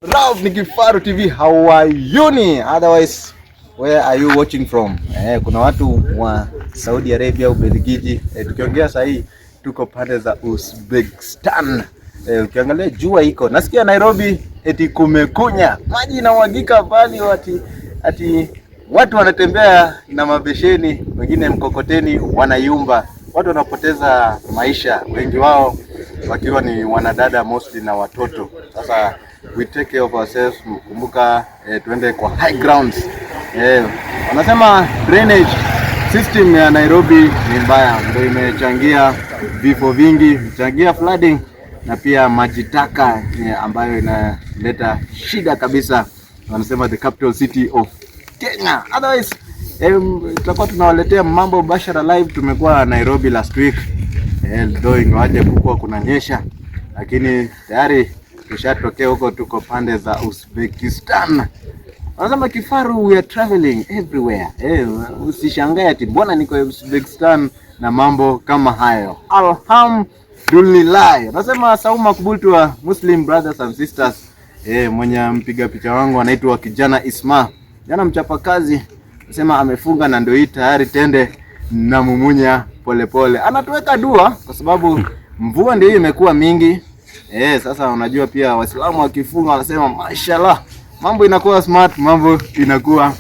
Love ni Kifaru TV, how are you? Otherwise, where are you watching from? Kuna watu wa Saudi Arabia, Ubelgiji. Tukiongea sasa hii tuko pande za Uzbekistan. Ukiangalia jua iko. Nasikia Nairobi eti kumekunya. Maji inamwagika pale ati watu wanatembea na mabesheni, wengine mkokoteni wanayumba. Watu wanapoteza maisha, wengi wao wakiwa ni wanadada mostly na watoto. Sasa we take care of ourselves, kumbuka tuende kwa high grounds. Wanasema drainage system ya Nairobi ni mbaya, ndio imechangia vifo vingi, imechangia flooding na pia maji taka ambayo inaleta shida kabisa. Wanasema the capital city of Kenya. Otherwise tutakuwa tunawaletea mambo bashara live. Tumekuwa Nairobi last week, ndio ingawaje huko kunanyesha, lakini tayari tushatokea huko, tuko pande za Uzbekistan. Wanasema Kifaru, we are traveling everywhere. Usishangae ati mbona niko Uzbekistan na mambo kama hayo. Alhamdulillah. Wanasema Sauma Kubultu wa Muslim brothers and sisters. Mwenye mpiga picha wangu anaitwa kijana Isma. Jana mchapakazi, nasema amefunga na ndio hii tayari tende na mumunya polepole. Anatuweka dua kwa sababu mvua ndio imekuwa mingi. Sasa unajua pia Waislamu wakifunga wanasema mashallah, mambo inakuwa smart, mambo inakuwa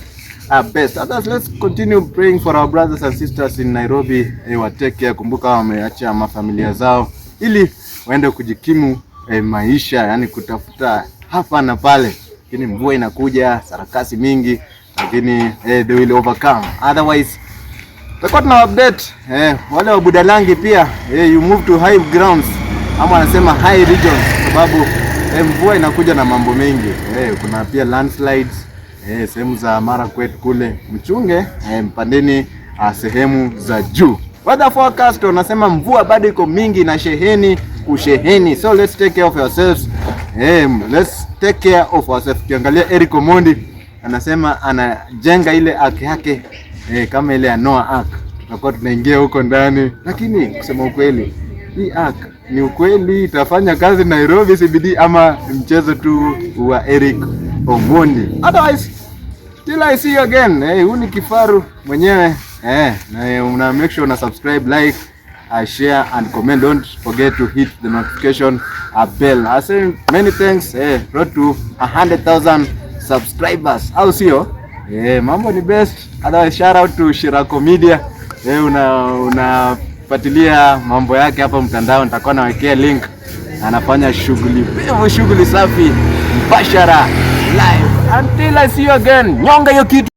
best. Let's continue praying for our brothers and sisters in Nairobi. Take care, kumbuka wameacha mafamilia zao ili waende kujikimu maisha, yani kutafuta hapa na pale. Lakini mvua inakuja, sarakasi mingi, lakini they will overcome. Otherwise tutakuwa tuna update wale wa Budalangi pia, you move to high grounds, ama anasema high regions, sababu mvua inakuja na mambo mengi. Kuna pia landslides sehemu za Marakwet kule, mchunge mpandeni sehemu za juu. Weather forecast wanasema mvua bado iko mingi na kusheheni, so let's take care of ourselves. Let's take care of ourselves. Kiangalia Eric Omondi anasema anajenga ile ark yake kama ile ya Noah Ark. Tutakuwa tunaingia huko ndani, lakini kusema ukweli, hii ark ni ukweli itafanya kazi Nairobi CBD ama mchezo tu wa Eric Omondi? Otherwise, till I see you again. Huu ni Kifaru mwenyewe. Na una make sure una subscribe, like, share and comment. Don't forget to hit the notification bell. I say many thanks. Road to 100,000 subscribers. Au sio? Mambo ni best. Otherwise, shout out to Shirako Media. Unafuatilia mambo yake hapa mtandao, nitakuwa nawekea link. Anafanya shughuli safi mbashara live. Until I see you again. Nyonga hiyo kitu.